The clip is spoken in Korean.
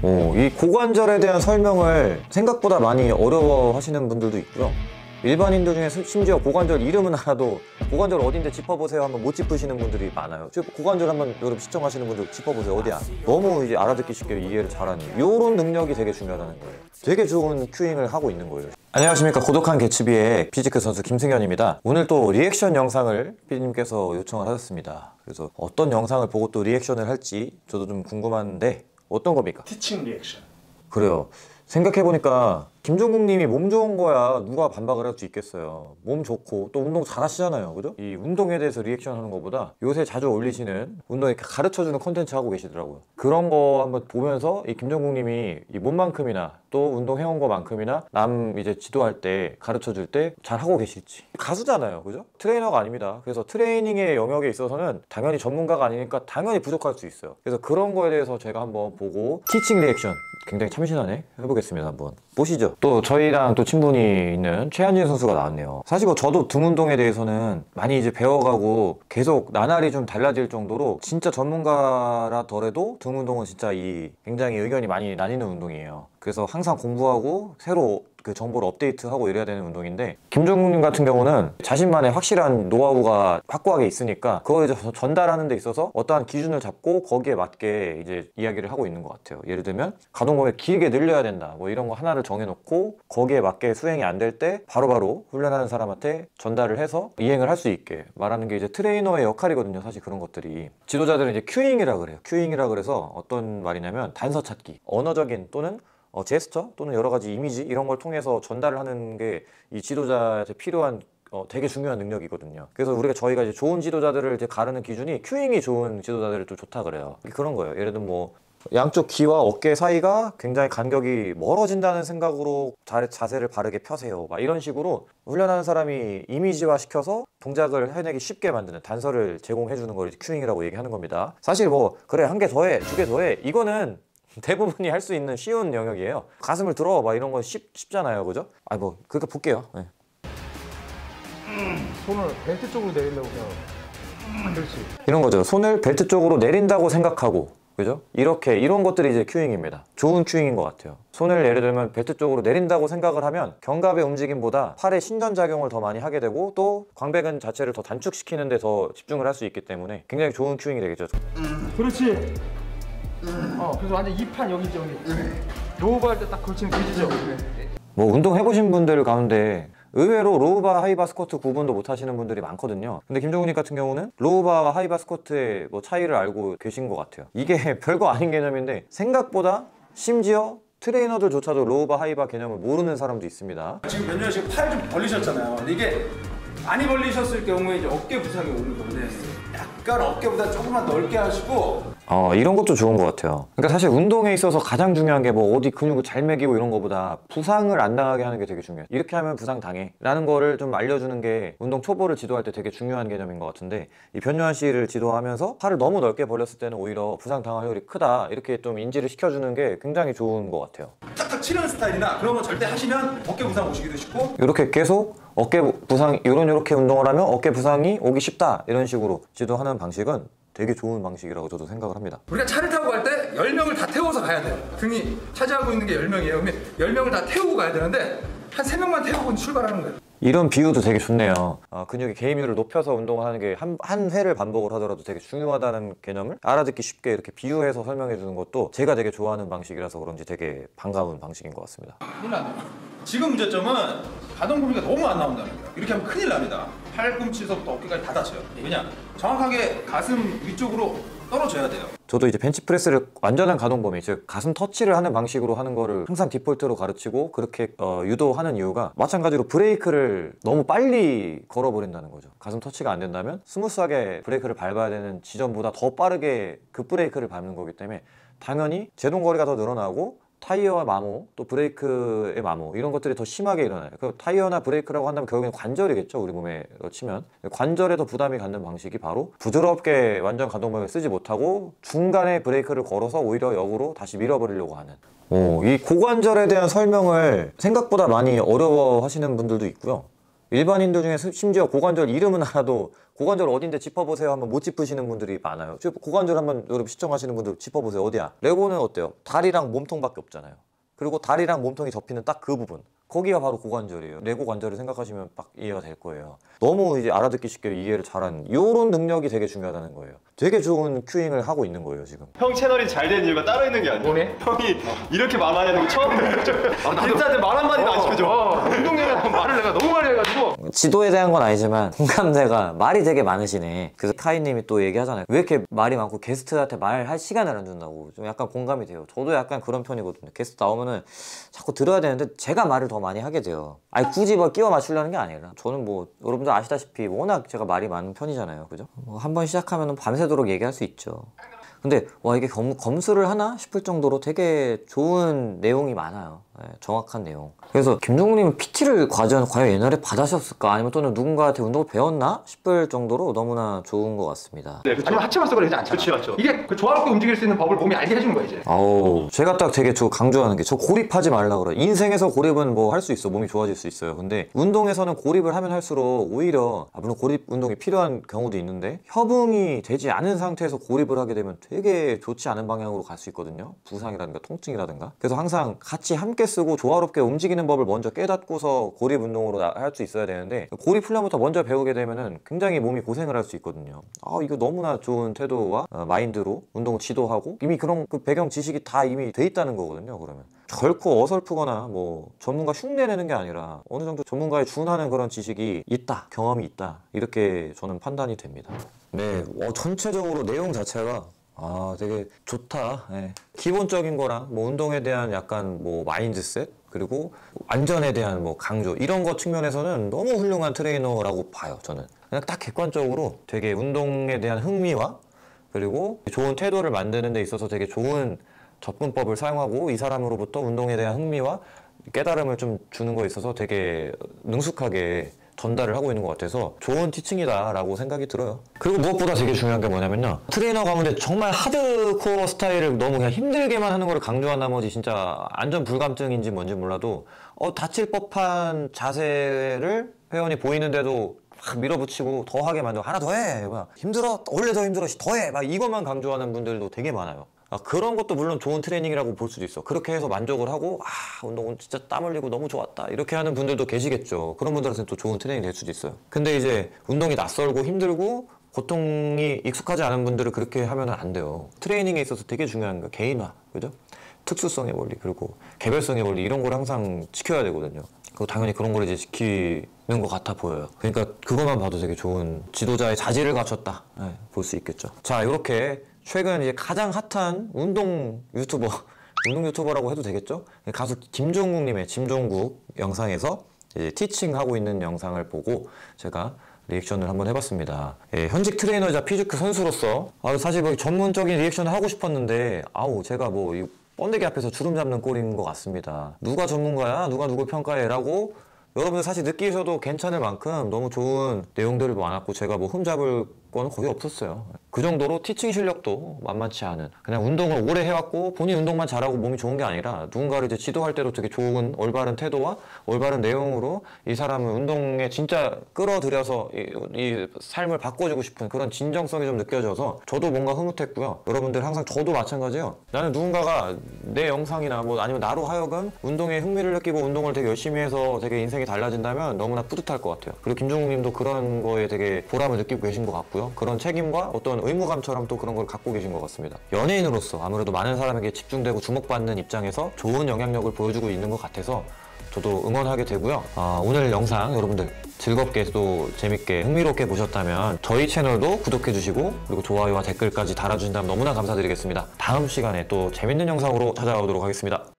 이 고관절에 대한 설명을 생각보다 많이 어려워하시는 분들도 있고요. 일반인들 중에 심지어 고관절 이름은 알아도 고관절 어딘데 짚어보세요 하면 못 짚으시는 분들이 많아요. 고관절 한번 여러분 시청하시는 분들 짚어보세요. 어디야? 너무 이제 알아듣기 쉽게 이해를 잘하는 요런 능력이 되게 중요하다는 거예요. 되게 좋은 큐잉을 하고 있는 거예요. 안녕하십니까, 고독한 개츠비의 피지크 선수 김승현입니다. 오늘 또 리액션 영상을 피디님께서 요청을 하셨습니다. 그래서 어떤 영상을 보고 또 리액션을 할지 저도 좀 궁금한데 어떤 겁니까? 티칭 리액션. 그래요. 생각해보니까 김종국 님이 몸 좋은 거야 누가 반박을 할 수 있겠어요. 몸 좋고 또 운동 잘 하시잖아요, 그죠? 이 운동에 대해서 리액션 하는 것보다 요새 자주 올리시는 운동에 가르쳐주는 콘텐츠 하고 계시더라고요. 그런 거 한번 보면서 이 김종국 님이 이 몸만큼이나 또 운동해온 거만큼이나 남 이제 지도할 때 가르쳐줄 때 잘 하고 계실지. 가수잖아요, 그죠? 트레이너가 아닙니다. 그래서 트레이닝의 영역에 있어서는 당연히 전문가가 아니니까 당연히 부족할 수 있어요. 그래서 그런 거에 대해서 제가 한번 보고 티칭 리액션 굉장히 참신하네 해보겠습니다. 한번 보시죠. 또 저희랑 또 친분이 있는 최한진 선수가 나왔네요. 사실 뭐 저도 등 운동에 대해서는 많이 이제 배워가고 계속 나날이 좀 달라질 정도로 진짜 전문가라더라도 등 운동은 진짜 굉장히 의견이 많이 나뉘는 운동이에요. 그래서 항상 공부하고 새로 그 정보를 업데이트하고 이래야 되는 운동인데, 김종국님 같은 경우는 자신만의 확실한 노하우가 확고하게 있으니까 그걸 이제 전달하는 데 있어서 어떠한 기준을 잡고 거기에 맞게 이제 이야기를 하고 있는 것 같아요. 예를 들면 가동범위 길게 늘려야 된다 뭐 이런 거 하나를 정해놓고 거기에 맞게 수행이 안 될 때 바로바로 훈련하는 사람한테 전달을 해서 이행을 할 수 있게 말하는 게 이제 트레이너의 역할이거든요. 사실 그런 것들이 지도자들은 이제 큐잉이라 그래요. 큐잉이라 그래서 어떤 말이냐면 단서 찾기, 언어적인 또는 제스처 또는 여러 가지 이미지 이런 걸 통해서 전달을 하는 게 이 지도자한테 필요한 되게 중요한 능력이거든요. 그래서 저희가 이제 좋은 지도자들을 이제 가르는 기준이 큐잉이 좋은 지도자들을 좀 좋다 그래요. 그런 거예요. 예를 들면 뭐 양쪽 귀와 어깨 사이가 굉장히 간격이 멀어진다는 생각으로 자세를 바르게 펴세요 막 이런 식으로 훈련하는 사람이 이미지화 시켜서 동작을 해내기 쉽게 만드는 단서를 제공해 주는 걸 큐잉이라고 얘기하는 겁니다. 사실 뭐 그래 한 개 더해 두 개 더해 이거는 대부분이 할 수 있는 쉬운 영역이에요. 가슴을 들어 막 이런 거 쉽잖아요, 그죠? 뭐 그렇게 볼게요. 네. 손을 벨트 쪽으로 내리려고 그냥. 그렇지. 이런 거죠. 손을 벨트 쪽으로 내린다고 생각하고, 그죠? 이런 것들이 이제 큐잉입니다. 좋은 큐잉인 것 같아요. 손을 예를 들면 벨트 쪽으로 내린다고 생각을 하면 견갑의 움직임보다 팔의 신전작용을 더 많이 하게 되고 또 광배근 자체를 더 단축시키는 데 더 집중을 할 수 있기 때문에 굉장히 좋은 큐잉이 되겠죠. 그렇지. 그래서 완전 이 판 여기. 로우바 할 때 딱 걸치는 그지죠? 뭐 운동 해보신 분들 가운데 의외로 로우바 하이바 스쿼트 구분도 못 하시는 분들이 많거든요. 근데 김종국님 같은 경우는 로우바와 하이바 스쿼트의 뭐 차이를 알고 계신 것 같아요. 이게 별거 아닌 개념인데 생각보다 심지어 트레이너들조차도 로우바 하이바 개념을 모르는 사람도 있습니다. 지금 몇 년 지금 팔 좀 벌리셨잖아요. 근데 이게 많이 벌리셨을 경우에 이제 어깨 부상이 오는 건데 약간 어깨보다 조금만 넓게 하시고 이런 것도 좋은 것 같아요. 그러니까 사실 운동에 있어서 가장 중요한 게 뭐 어디 근육을 잘 매기고 이런 거보다 부상을 안 당하게 하는 게 되게 중요해요. 이렇게 하면 부상 당해 라는 거를 좀 알려주는 게 운동 초보를 지도할 때 되게 중요한 개념인 것 같은데, 이 변요한 씨를 지도하면서 팔을 너무 넓게 벌렸을 때는 오히려 부상 당할 확률이 크다 이렇게 좀 인지를 시켜주는 게 굉장히 좋은 것 같아요. 탁탁 치는 스타일이나 그런 거 절대 하시면 어깨 부상 오시기도 쉽고, 이렇게 계속 어깨 부상 이렇게 운동을 하면 어깨 부상이 오기 쉽다 이런 식으로 지도하는 방식은 되게 좋은 방식이라고 저도 생각을 합니다. 우리가 차를 타고 갈 때 10명을 다 태워서 가야 돼요. 등이 차지하고 있는 게 10명이에요. 그러면 10명을 다 태우고 가야 되는데 한 3명만 태우고 출발하는 거예요. 이런 비유도 되게 좋네요. 근육의 개임률을 높여서 운동하는 게 한 회를 반복을 하더라도 되게 중요하다는 개념을 알아듣기 쉽게 이렇게 비유해서 설명해 주는 것도 제가 되게 좋아하는 방식이라서 그런지 되게 반가운 방식인 것 같습니다. 큰일 나네요. 지금 문제점은 가동 범위가 너무 안 나온다는 거예요. 이렇게 하면 큰일 납니다. 팔꿈치서부터 어깨까지 다 다쳐요. 왜냐? 정확하게 가슴 위쪽으로 떨어져야 돼요. 저도 이제 벤치프레스를 완전한 가동 범위, 즉 가슴 터치를 하는 방식으로 하는 거를 항상 디폴트로 가르치고 그렇게 유도하는 이유가 마찬가지로 브레이크를 너무 빨리 걸어버린다는 거죠. 가슴 터치가 안 된다면 스무스하게 브레이크를 밟아야 되는 지점보다 더 빠르게 급브레이크를 밟는 거기 때문에 당연히 제동거리가 더 늘어나고 타이어와 마모, 또 브레이크의 마모 이런 것들이 더 심하게 일어나요. 그 타이어나 브레이크라고 한다면 결국엔 관절이겠죠. 우리 몸에 치면 관절에 더 부담이 갖는 방식이 바로 부드럽게 완전 가동범위를 쓰지 못하고 중간에 브레이크를 걸어서 오히려 역으로 다시 밀어버리려고 하는, 이 고관절에 대한 설명을 생각보다 많이 어려워하시는 분들도 있고요. 일반인들 중에 심지어 고관절 이름은 알아도 고관절 어딘데 짚어보세요 하면 못 짚으시는 분들이 많아요. 고관절 한번 여러분 시청하시는 분들 짚어보세요. 어디야? 레고는 어때요? 다리랑 몸통밖에 없잖아요. 그리고 다리랑 몸통이 접히는 딱 그 부분, 거기가 바로 고관절이에요. 레고 관절을 생각하시면 딱 이해가 될 거예요. 너무 이제 알아듣기 쉽게 이해를 잘하는 이런 능력이 되게 중요하다는 거예요. 되게 좋은 큐잉을 하고 있는 거예요 지금. 형 채널이 잘 된 이유가 따로 있는 게 아니야. 뭐네? 형이 이렇게 말하는 거 처음 들었죠. 인사한테 말 한마디도 안 시켜줘. 운동량에 말을 내가 너무 많이 해가지고. 지도에 대한 건 아니지만 공감대가 말이 되게 많으시네. 그래서 카이님이 또 얘기하잖아요. 왜 이렇게 말이 많고 게스트한테 말할 시간을 안 준다고. 좀 약간 공감이 돼요. 저도 약간 그런 편이거든요. 게스트 나오면은 자꾸 들어야 되는데 제가 말을 더 많이 하게 돼요. 아니 굳이 뭐 끼워 맞추려는 게 아니라 저는 뭐 여러분들 아시다시피 워낙 제가 말이 많은 편이잖아요. 그죠? 뭐 한번 시작하면 밤새도록 얘기할 수 있죠. 근데 와 이게 검수를 하나 싶을 정도로 되게 좋은 내용이 많아요. 네, 정확한 내용. 그래서 김종국님은 PT를 과연 옛날에 받으셨을까? 아니면 또는 누군가한테 운동을 배웠나? 싶을 정도로 너무나 좋은 것 같습니다. 네, 그쵸. 아니면 하체만 써버리지 않잖아. 그쵸. 이게 그 조화롭게 움직일 수 있는 법을 몸이 알게 해주는 거야 이제. 아우 제가 딱 되게 강조하는 게 저 고립하지 말라 그래요. 인생에서 고립은 뭐 할 수 있어. 몸이 좋아질 수 있어요. 근데 운동에서는 고립을 하면 할수록 오히려 물론 고립 운동이 필요한 경우도 있는데 협응이 되지 않은 상태에서 고립을 하게 되면 되게 좋지 않은 방향으로 갈 수 있거든요. 부상이라든가 통증이라든가. 그래서 항상 같이 함께 쓰고 조화롭게 움직이는 법을 먼저 깨닫고서 고립 운동으로 할 수 있어야 되는데 고립 훈련부터 먼저 배우게 되면은 굉장히 몸이 고생을 할 수 있거든요. 이거 너무나 좋은 태도와 마인드로 운동을 지도하고 이미 그런 그 배경 지식이 다 이미 돼 있다는 거거든요. 그러면 결코 어설프거나 뭐 전문가 흉내내는 게 아니라 어느 정도 전문가에 준하는 그런 지식이 있다, 경험이 있다, 이렇게 저는 판단이 됩니다. 네, 전체적으로 내용 자체가 되게 좋다. 네. 기본적인 거랑 뭐 운동에 대한 약간 뭐 마인드셋, 그리고 안전에 대한 뭐 강조, 이런 것 측면에서는 너무 훌륭한 트레이너라고 봐요. 저는 그냥 딱 객관적으로 되게 운동에 대한 흥미와 그리고 좋은 태도를 만드는 데 있어서 되게 좋은 접근법을 사용하고 이 사람으로부터 운동에 대한 흥미와 깨달음을 좀 주는 거에 있어서 되게 능숙하게 전달을 하고 있는 것 같아서 좋은 티칭이다 라고 생각이 들어요. 그리고 무엇보다 되게 중요한 게 뭐냐면요, 트레이너 가운데 정말 하드코어 스타일을 너무 그냥 힘들게만 하는 걸 강조한 나머지 진짜 안전 불감증인지 뭔지 몰라도 다칠 법한 자세를 회원이 보이는데도 막 밀어붙이고 더 하게 만들고 하나 더 해, 힘들어, 원래 더 힘들어, 더 해, 막 이것만 강조하는 분들도 되게 많아요. 그런 것도 물론 좋은 트레이닝이라고 볼 수도 있어. 그렇게 해서 만족을 하고 운동 진짜 땀 흘리고 너무 좋았다 이렇게 하는 분들도 계시겠죠. 그런 분들한테는 또 좋은 트레이닝이 될 수도 있어요. 근데 이제 운동이 낯설고 힘들고 고통이 익숙하지 않은 분들을 그렇게 하면 안 돼요. 트레이닝에 있어서 되게 중요한 거 개인화, 그죠? 특수성의 원리, 그리고 개별성의 원리, 이런 걸 항상 지켜야 되거든요. 그리고 당연히 그런 걸 이제 지키는 것 같아 보여요. 그러니까 그것만 봐도 되게 좋은 지도자의 자질을 갖췄다, 볼 수 있겠죠. 자, 이렇게 최근 이제 가장 핫한 운동 유튜버라고 해도 되겠죠? 가수 김종국님의 짐종국 영상에서 이제 티칭하고 있는 영상을 보고 제가 리액션을 한번 해봤습니다. 현직 트레이너이자 피지크 선수로서 사실 뭐 전문적인 리액션을 하고 싶었는데 제가 뭐 이 번데기 앞에서 주름 잡는 꼴인 것 같습니다. 누가 전문가야? 누가 누굴 평가해? 라고 여러분들 사실 느끼셔도 괜찮을 만큼 너무 좋은 내용들이 많았고 제가 뭐 흠잡을 건 거의 없었어요. 그 정도로 티칭 실력도 만만치 않은, 그냥 운동을 오래 해왔고 본인 운동만 잘하고 몸이 좋은 게 아니라 누군가를 이제 지도할 때도 되게 좋은 올바른 태도와 올바른 내용으로 이 사람을 운동에 진짜 끌어들여서 이 삶을 바꿔주고 싶은 그런 진정성이 좀 느껴져서 저도 뭔가 흐뭇했고요. 여러분들 항상 저도 마찬가지예요. 나는 누군가가 내 영상이나 뭐 아니면 나로 하여금 운동에 흥미를 느끼고 운동을 되게 열심히 해서 되게 인생이 달라진다면 너무나 뿌듯할 것 같아요. 그리고 김종국 님도 그런 거에 되게 보람을 느끼고 계신 것 같고요. 그런 책임과 어떤 의무감처럼 또 그런 걸 갖고 계신 것 같습니다. 연예인으로서 아무래도 많은 사람에게 집중되고 주목받는 입장에서 좋은 영향력을 보여주고 있는 것 같아서 저도 응원하게 되고요. 오늘 영상 여러분들 즐겁게 또 재밌게 흥미롭게 보셨다면 저희 채널도 구독해 주시고 그리고 좋아요와 댓글까지 달아주신다면 너무나 감사드리겠습니다. 다음 시간에 또 재밌는 영상으로 찾아오도록 하겠습니다.